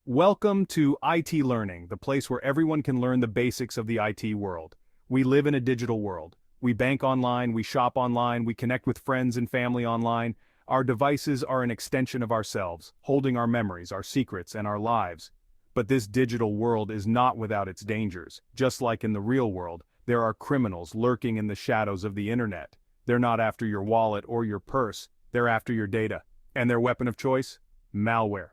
Welcome to IT Learning, the place where everyone can learn the basics of the IT world. We live in a digital world. We bank online, we shop online, we connect with friends and family online. Our devices are an extension of ourselves, holding our memories, our secrets, and our lives. But this digital world is not without its dangers. Just like in the real world, there are criminals lurking in the shadows of the internet. They're not after your wallet or your purse, they're after your data. And their weapon of choice? Malware.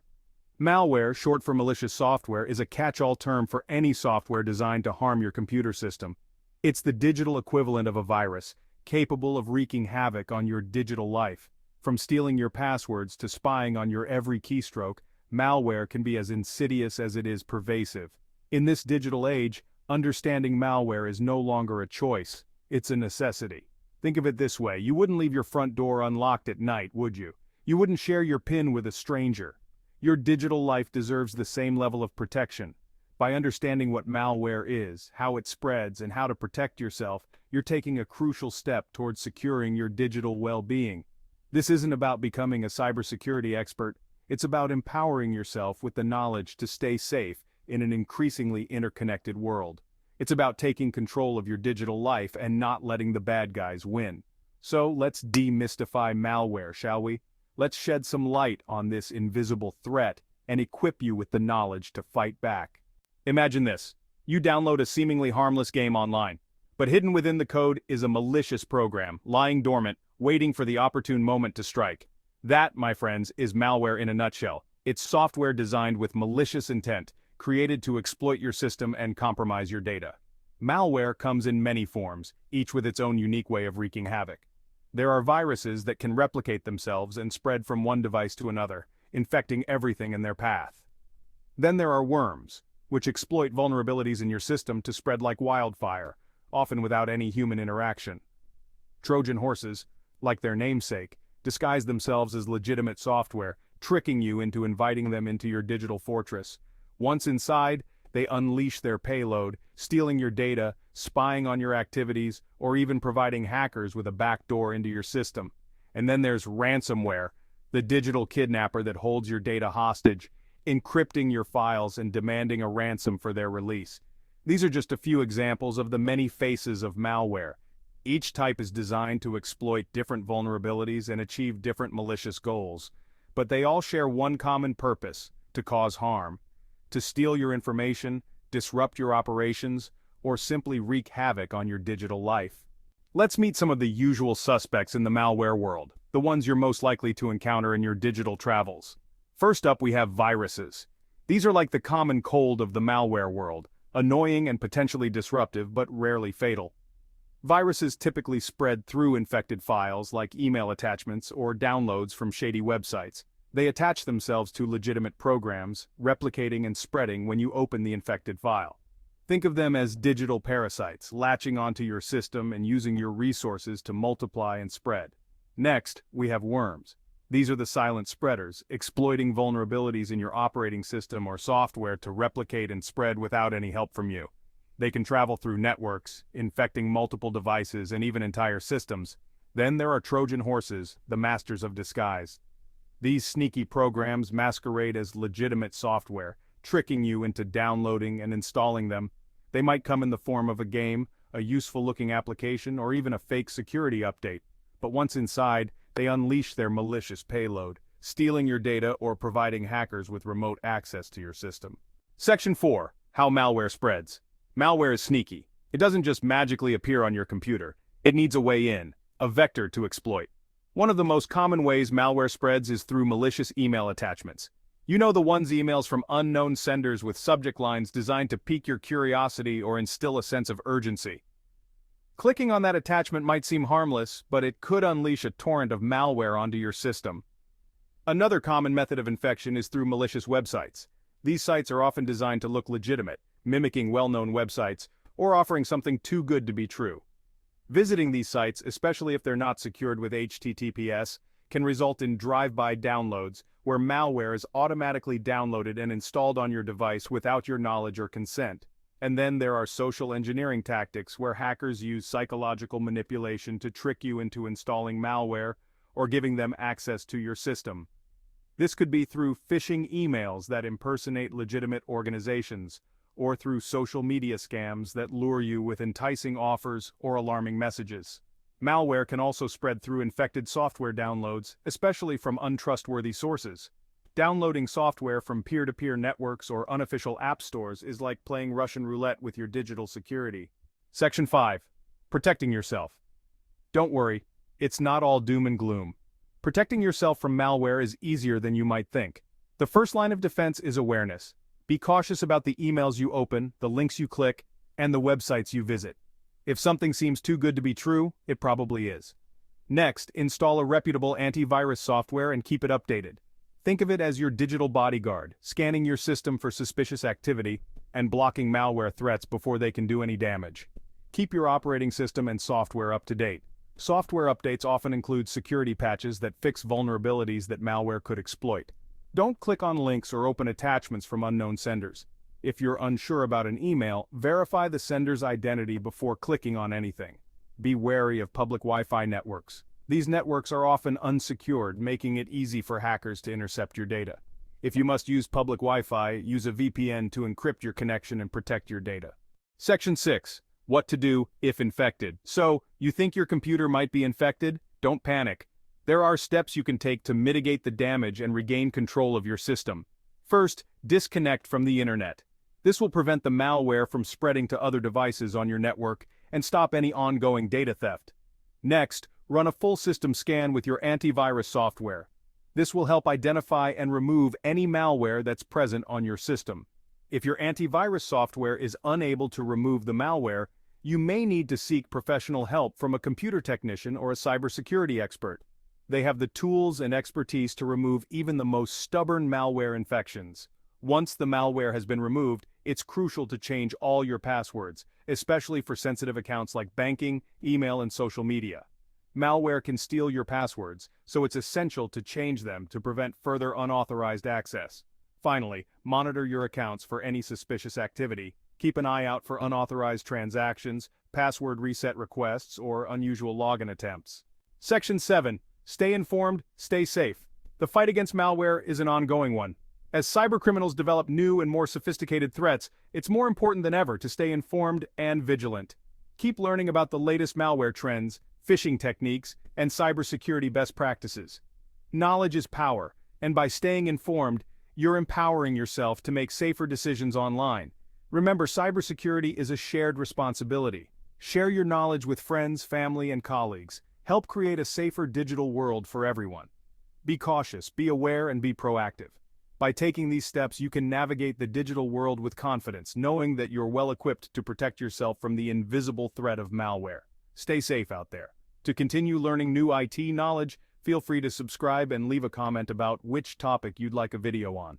Malware, short for malicious software, is a catch-all term for any software designed to harm your computer system. It's the digital equivalent of a virus, capable of wreaking havoc on your digital life. From stealing your passwords to spying on your every keystroke, malware can be as insidious as it is pervasive. In this digital age, understanding malware is no longer a choice, it's a necessity. Think of it this way: you wouldn't leave your front door unlocked at night, would you? You wouldn't share your PIN with a stranger. Your digital life deserves the same level of protection. By understanding what malware is, how it spreads, and how to protect yourself, you're taking a crucial step towards securing your digital well-being. This isn't about becoming a cybersecurity expert, it's about empowering yourself with the knowledge to stay safe in an increasingly interconnected world. It's about taking control of your digital life and not letting the bad guys win. So let's demystify malware, shall we? Let's shed some light on this invisible threat and equip you with the knowledge to fight back. Imagine this: you download a seemingly harmless game online, but hidden within the code is a malicious program, lying dormant, waiting for the opportune moment to strike. That, my friends, is malware in a nutshell. It's software designed with malicious intent, created to exploit your system and compromise your data. Malware comes in many forms, each with its own unique way of wreaking havoc. There are viruses that can replicate themselves and spread from one device to another, infecting everything in their path. Then there are worms, which exploit vulnerabilities in your system to spread like wildfire, often without any human interaction. Trojan horses, like their namesake, disguise themselves as legitimate software, tricking you into inviting them into your digital fortress. Once inside, they unleash their payload, stealing your data, spying on your activities, or even providing hackers with a backdoor into your system. And then there's ransomware, the digital kidnapper that holds your data hostage, encrypting your files and demanding a ransom for their release. These are just a few examples of the many faces of malware. Each type is designed to exploit different vulnerabilities and achieve different malicious goals. But they all share one common purpose: to cause harm. To steal your information, disrupt your operations, or simply wreak havoc on your digital life. Let's meet some of the usual suspects in the malware world, the ones you're most likely to encounter in your digital travels. First up, we have viruses. These are like the common cold of the malware world, annoying and potentially disruptive, but rarely fatal. Viruses typically spread through infected files like email attachments or downloads from shady websites. They attach themselves to legitimate programs, replicating and spreading when you open the infected file. Think of them as digital parasites, latching onto your system and using your resources to multiply and spread. Next, we have worms. These are the silent spreaders, exploiting vulnerabilities in your operating system or software to replicate and spread without any help from you. They can travel through networks, infecting multiple devices and even entire systems. Then there are Trojan horses, the masters of disguise. These sneaky programs masquerade as legitimate software, tricking you into downloading and installing them. They might come in the form of a game, a useful-looking application, or even a fake security update. But once inside, they unleash their malicious payload, stealing your data or providing hackers with remote access to your system. Section 4. How malware spreads. Malware is sneaky. It doesn't just magically appear on your computer. It needs a way in, a vector to exploit. One of the most common ways malware spreads is through malicious email attachments. You know, the ones emails from unknown senders with subject lines designed to pique your curiosity or instill a sense of urgency. Clicking on that attachment might seem harmless, but it could unleash a torrent of malware onto your system. Another common method of infection is through malicious websites. These sites are often designed to look legitimate, mimicking well-known websites, or offering something too good to be true. Visiting these sites, especially if they're not secured with HTTPS, can result in drive-by downloads, where malware is automatically downloaded and installed on your device without your knowledge or consent. And then there are social engineering tactics, where hackers use psychological manipulation to trick you into installing malware or giving them access to your system. This could be through phishing emails that impersonate legitimate organizations, or through social media scams that lure you with enticing offers or alarming messages. Malware can also spread through infected software downloads, especially from untrustworthy sources. Downloading software from peer-to-peer networks or unofficial app stores is like playing Russian roulette with your digital security. Section 5. Protecting yourself. Don't worry, it's not all doom and gloom. Protecting yourself from malware is easier than you might think. The first line of defense is awareness. Be cautious about the emails you open, the links you click, and the websites you visit. If something seems too good to be true, it probably is. Next, install a reputable antivirus software and keep it updated. Think of it as your digital bodyguard, scanning your system for suspicious activity and blocking malware threats before they can do any damage. Keep your operating system and software up to date. Software updates often include security patches that fix vulnerabilities that malware could exploit. Don't click on links or open attachments from unknown senders. If you're unsure about an email, verify the sender's identity before clicking on anything. Be wary of public Wi-Fi networks. These networks are often unsecured, making it easy for hackers to intercept your data. If you must use public Wi-Fi, use a VPN to encrypt your connection and protect your data. Section 6. What to do if infected. So, you think your computer might be infected? Don't panic. There are steps you can take to mitigate the damage and regain control of your system. First, disconnect from the internet. This will prevent the malware from spreading to other devices on your network and stop any ongoing data theft. Next, run a full system scan with your antivirus software. This will help identify and remove any malware that's present on your system. If your antivirus software is unable to remove the malware, you may need to seek professional help from a computer technician or a cybersecurity expert. They have the tools and expertise to remove even the most stubborn malware infections. Once the malware has been removed, it's crucial to change all your passwords, especially for sensitive accounts like banking, email, and social media. Malware can steal your passwords, so it's essential to change them to prevent further unauthorized access. Finally, monitor your accounts for any suspicious activity. Keep an eye out for unauthorized transactions, password reset requests, or unusual login attempts. Section 7. Stay informed, stay safe. The fight against malware is an ongoing one. As cybercriminals develop new and more sophisticated threats, it's more important than ever to stay informed and vigilant. Keep learning about the latest malware trends, phishing techniques, and cybersecurity best practices. Knowledge is power, and by staying informed, you're empowering yourself to make safer decisions online. Remember, cybersecurity is a shared responsibility. Share your knowledge with friends, family, and colleagues. Help create a safer digital world for everyone. Be cautious, be aware, and be proactive. By taking these steps, you can navigate the digital world with confidence, knowing that you're well equipped to protect yourself from the invisible threat of malware. Stay safe out there. To continue learning new IT knowledge, feel free to subscribe and leave a comment about which topic you'd like a video on.